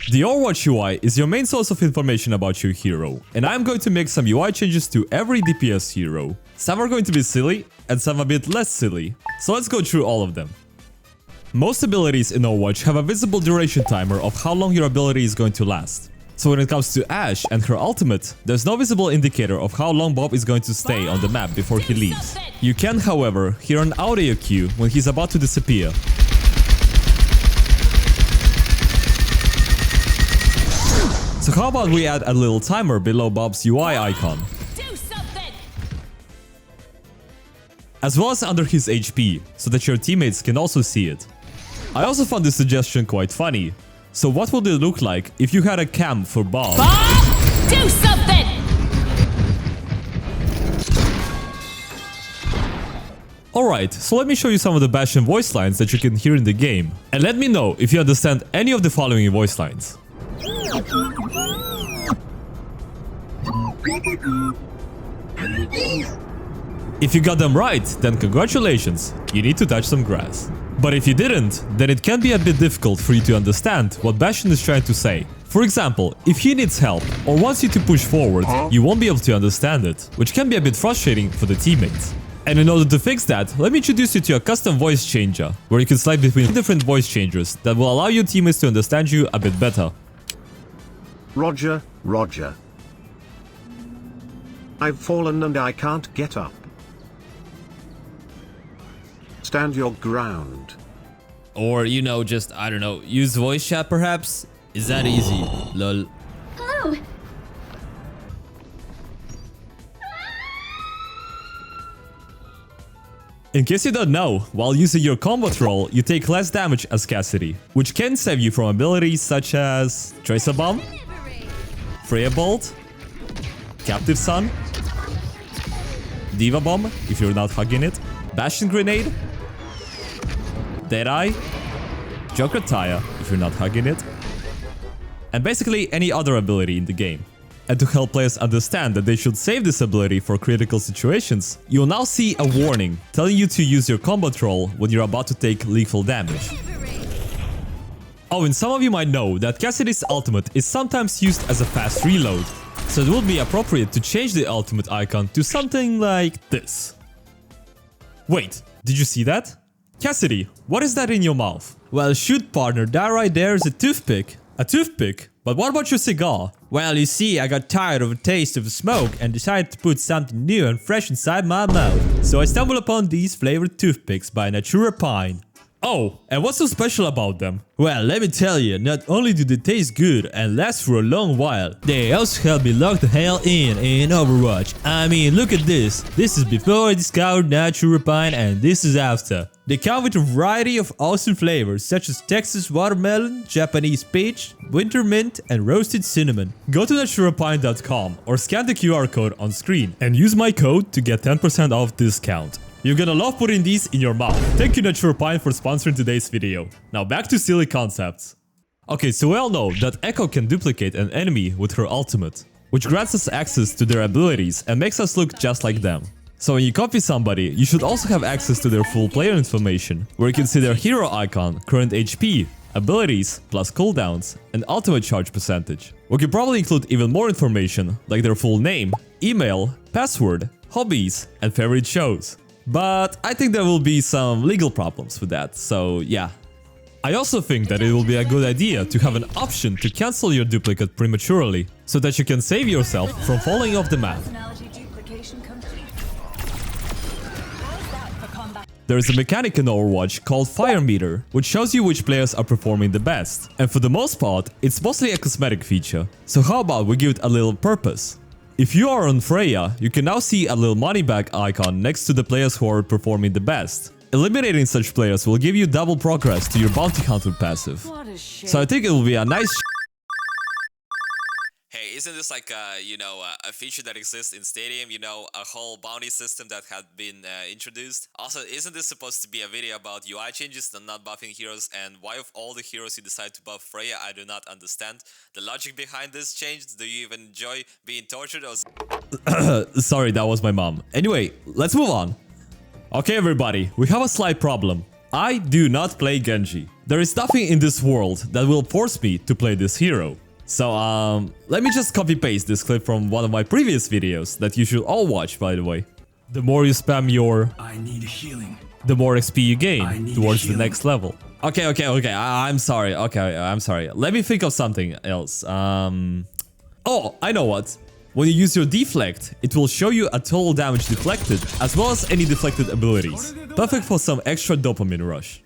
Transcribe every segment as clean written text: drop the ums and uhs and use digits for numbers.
The Overwatch UI is your main source of information about your hero, and I'm going to make some UI changes to every DPS hero. Some are going to be silly, and some a bit less silly. So let's go through all of them. Most abilities in Overwatch have a visible duration timer of how long your ability is going to last. So when it comes to Ashe and her ultimate, there's no visible indicator of how long Bob is going to stay on the map before he leaves. You can, however, hear an audio cue when he's about to disappear. So how about we add a little timer below Bob's UI icon? As well as under his HP, so that your teammates can also see it. I also found this suggestion quite funny. So what would it look like if you had a cam for Bob? Bob, do something! Alright, so let me show you some of the Bastion voice lines that you can hear in the game. And let me know if you understand any of the following voice lines. If you got them right, then congratulations, you need to touch some grass. But if you didn't, then it can be a bit difficult for you to understand what Bastion is trying to say. For example, if he needs help or wants you to push forward, you won't be able to understand it, which can be a bit frustrating for the teammates. And in order to fix that, let me introduce you to a custom voice changer, where you can slide between different voice changers that will allow your teammates to understand you a bit better. Roger, Roger. I've fallen and I can't get up. Stand your ground. Or, you know, just, I don't know, use voice chat perhaps? Is that easy? Lol. Hello. In case you don't know, while using your combat roll, you take less damage as Cassidy, which can save you from abilities such as Tracer Bomb, Freja Bolt, Captive Sun, Diva Bomb if you're not hugging it, Bastion Grenade, Deadeye, Junkrat Tire if you're not hugging it, and basically any other ability in the game. And to help players understand that they should save this ability for critical situations, you'll now see a warning telling you to use your combat roll when you're about to take lethal damage. Oh, and some of you might know that Cassidy's ultimate is sometimes used as a fast reload, so it would be appropriate to change the ultimate icon to something like this. Wait, did you see that? Cassidy, what is that in your mouth? Well, shoot partner, that right there is a toothpick. A toothpick? But what about your cigar? Well, you see, I got tired of the taste of the smoke and decided to put something new and fresh inside my mouth. So I stumbled upon these flavored toothpicks by Natura Pine. Oh, and what's so special about them? Well, let me tell you, not only do they taste good and last for a long while, they also help me lock the hell in Overwatch. I mean, look at this. This is before I discovered Natura Pine and this is after. They come with a variety of awesome flavors such as Texas watermelon, Japanese peach, winter mint, and roasted cinnamon. Go to naturapine.com or scan the QR code on screen and use my code to get 10% off discount. You're gonna love putting these in your mouth. Thank you Natura Pine for sponsoring today's video. Now back to silly concepts. Okay, so we all know that Echo can duplicate an enemy with her ultimate, which grants us access to their abilities and makes us look just like them. So when you copy somebody, you should also have access to their full player information, where you can see their hero icon, current HP, abilities, plus cooldowns, and ultimate charge percentage. We could probably include even more information, like their full name, email, password, hobbies, and favorite shows. But I think there will be some legal problems with that, so yeah. I also think that it will be a good idea to have an option to cancel your duplicate prematurely, so that you can save yourself from falling off the map. There is a mechanic in Overwatch called Fire Meter, which shows you which players are performing the best. And for the most part, it's mostly a cosmetic feature. So how about we give it a little purpose? If you are on Freja, you can now see a little money bag icon next to the players who are performing the best. Eliminating such players will give you double progress to your bounty hunter passive. So I think it will be a nice Hey, isn't this like a feature that exists in Stadium, a whole bounty system that had been introduced? Also, isn't this supposed to be a video about UI changes and not buffing heroes? And why of all the heroes you decide to buff Freja? I do not understand the logic behind this change. Do you even enjoy being tortured or... Sorry, that was my mom. Anyway, let's move on. Okay everybody, we have a slight problem. I do not play Genji. There is nothing in this world that will force me to play this hero. So, let me just copy-paste this clip from one of my previous videos that you should all watch, by the way. The more you spam your... I need healing. The more XP you gain need towards the healing. next level. Okay, I'm sorry. I'm sorry. Let me think of something else. Oh, I know what. When you use your deflect, it will show you a total damage deflected, as well as any deflected abilities. Perfect for some extra dopamine rush.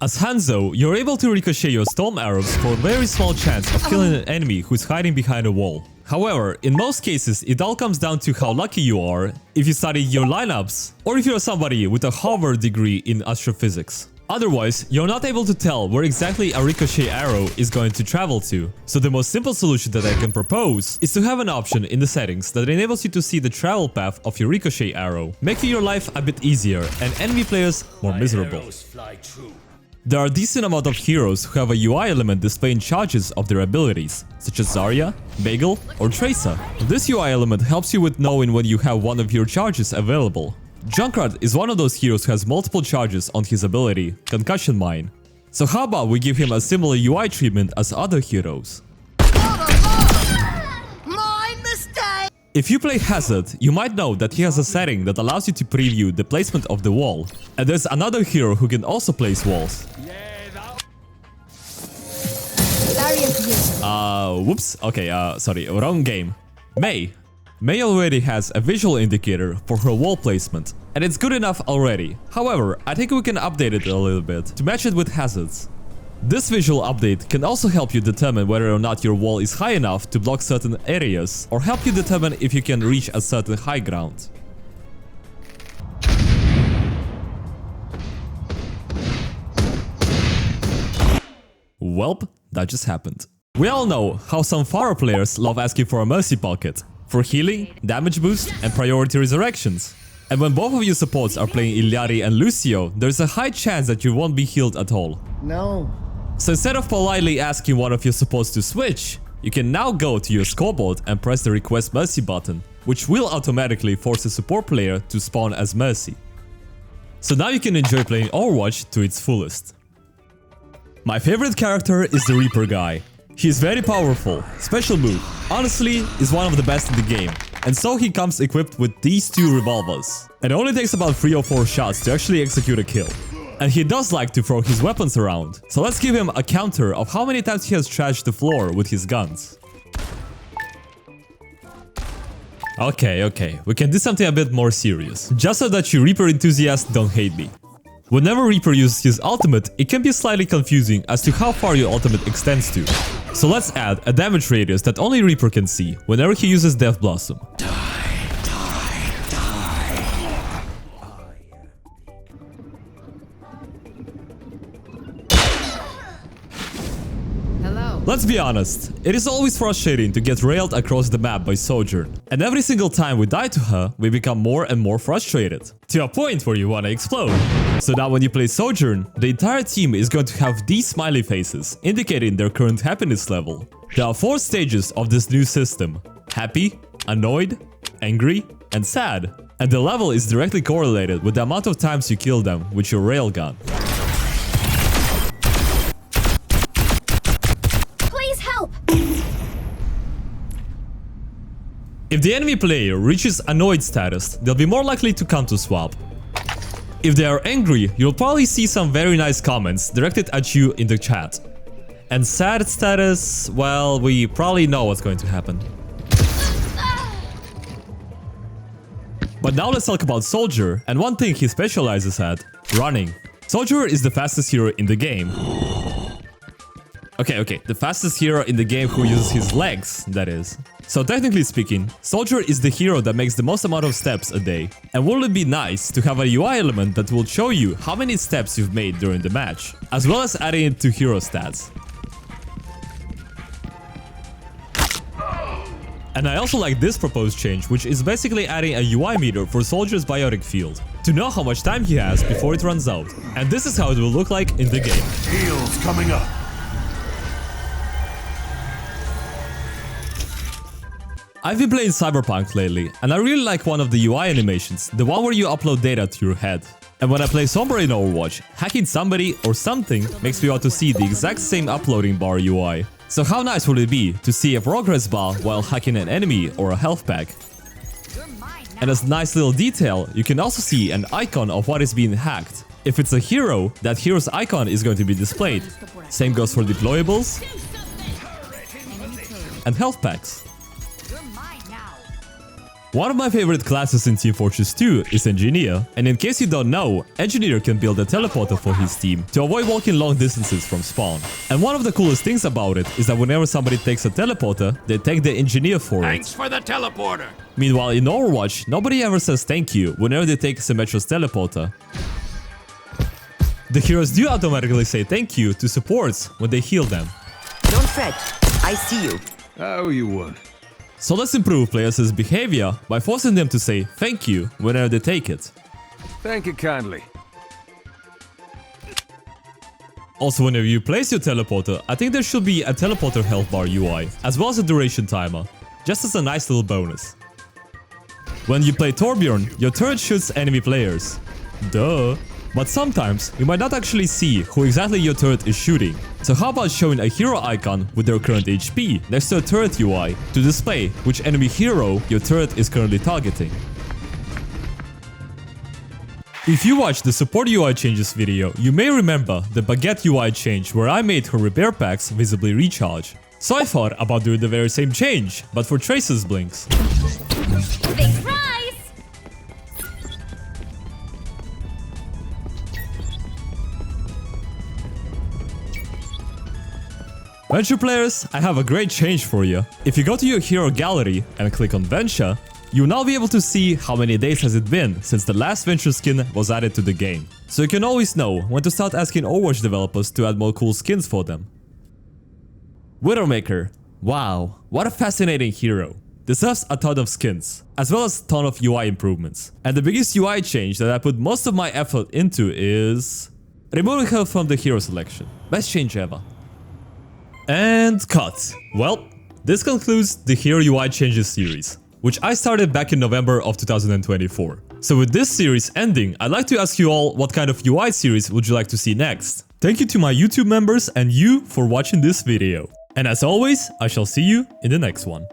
As Hanzo, you're able to ricochet your storm arrows for a very small chance of killing an enemy who's hiding behind a wall. However, in most cases, it all comes down to how lucky you are, if you study your lineups, or if you're somebody with a Harvard degree in astrophysics. Otherwise, you're not able to tell where exactly a ricochet arrow is going to travel to. So the most simple solution that I can propose is to have an option in the settings that enables you to see the travel path of your ricochet arrow, making your life a bit easier and enemy players more miserable. There are a decent amount of heroes who have a UI element displaying charges of their abilities, such as Zarya, Bagel, or Tracer. This UI element helps you with knowing when you have one of your charges available. Junkrat is one of those heroes who has multiple charges on his ability, Concussion Mine. So how about we give him a similar UI treatment as other heroes? My mistake! If you play Hazard, you might know that he has a setting that allows you to preview the placement of the wall. And there's another hero who can also place walls. Whoops. Okay, sorry, wrong game. Mei. Mei already has a visual indicator for her wall placement, and it's good enough already. However, I think we can update it a little bit to match it with Hazard's. This visual update can also help you determine whether or not your wall is high enough to block certain areas, or help you determine if you can reach a certain high ground. Welp, that just happened. We all know how some Pharah players love asking for a mercy pocket, for healing, damage boost, and priority resurrections. And when both of your supports are playing Illari and Lucio, there's a high chance that you won't be healed at all. No. So instead of politely asking one of your supports to switch, you can now go to your scoreboard and press the request mercy button, which will automatically force a support player to spawn as mercy. So now you can enjoy playing Overwatch to its fullest. My favorite character is the Reaper guy. He is very powerful, special move, honestly is one of the best in the game, and so he comes equipped with these two revolvers. It only takes about 3 or 4 shots to actually execute a kill. And he does like to throw his weapons around, so let's give him a counter of how many times he has trashed the floor with his guns. Okay, we can do something a bit more serious, just so that you Reaper enthusiasts don't hate me. Whenever Reaper uses his ultimate, it can be slightly confusing as to how far your ultimate extends to. So let's add a damage radius that only Reaper can see whenever he uses Death Blossom. Let's be honest, it is always frustrating to get railed across the map by Sojourn, and every single time we die to her, we become more and more frustrated, to a point where you wanna explode. So now when you play Sojourn, the entire team is going to have these smiley faces, indicating their current happiness level. There are 4 stages of this new system: happy, annoyed, angry, and sad. And the level is directly correlated with the amount of times you kill them with your railgun. If the enemy player reaches annoyed status, they'll be more likely to counter swap. If they are angry, you'll probably see some very nice comments directed at you in the chat. And sad status, well, we probably know what's going to happen. But now let's talk about Soldier, and one thing he specializes at: running. Soldier is the fastest hero in the game. Okay, the fastest hero in the game who uses his legs, that is. So technically speaking, Soldier is the hero that makes the most amount of steps a day. And wouldn't it be nice to have a UI element that will show you how many steps you've made during the match, as well as adding it to hero stats. And I also like this proposed change, which is basically adding a UI meter for Soldier's biotic field, to know how much time he has before it runs out. And this is how it will look like in the game. Heals coming up. I've been playing Cyberpunk lately, and I really like one of the UI animations, the one where you upload data to your head. And when I play Sombra in Overwatch, hacking somebody or something makes me want to see the exact same uploading bar UI. So how nice would it be to see a progress bar while hacking an enemy or a health pack? And as a nice little detail, you can also see an icon of what is being hacked. If it's a hero, that hero's icon is going to be displayed. Same goes for deployables and health packs. One of my favorite classes in Team Fortress 2 is Engineer, and in case you don't know, Engineer can build a teleporter for his team to avoid walking long distances from spawn. And one of the coolest things about it is that whenever somebody takes a teleporter, they thank the Engineer for it. Thanks for the teleporter. Meanwhile, in Overwatch, nobody ever says thank you whenever they take Symmetra's teleporter. The heroes do automatically say thank you to supports when they heal them. Don't fret. I see you. How you want? So let's improve players' behavior by forcing them to say thank you whenever they take it. Thank you kindly. Also, whenever you place your teleporter, I think there should be a teleporter health bar UI, as well as a duration timer, just as a nice little bonus. When you play Torbjörn, your turret shoots enemy players. Duh. But sometimes, you might not actually see who exactly your turret is shooting. So how about showing a hero icon with their current HP next to a turret UI to display which enemy hero your turret is currently targeting. If you watched the support UI changes video, you may remember the Baguette UI change where I made her repair packs visibly recharge. So I thought about doing the very same change, but for Tracer's blinks. Big prize! Venture players, I have a great change for you. If you go to your hero gallery and click on Venture, you'll now be able to see how many days has it been since the last Venture skin was added to the game. So you can always know when to start asking Overwatch developers to add more cool skins for them. Widowmaker. Wow, what a fascinating hero. Deserves a ton of skins, as well as a ton of UI improvements. And the biggest UI change that I put most of my effort into is removing her from the hero selection. Best change ever. And cut. Well, this concludes the Hero UI Changes series, which I started back in November of 2024. So with this series ending, I'd like to ask you all what kind of UI series would you like to see next? Thank you to my YouTube members and you for watching this video. And as always, I shall see you in the next one.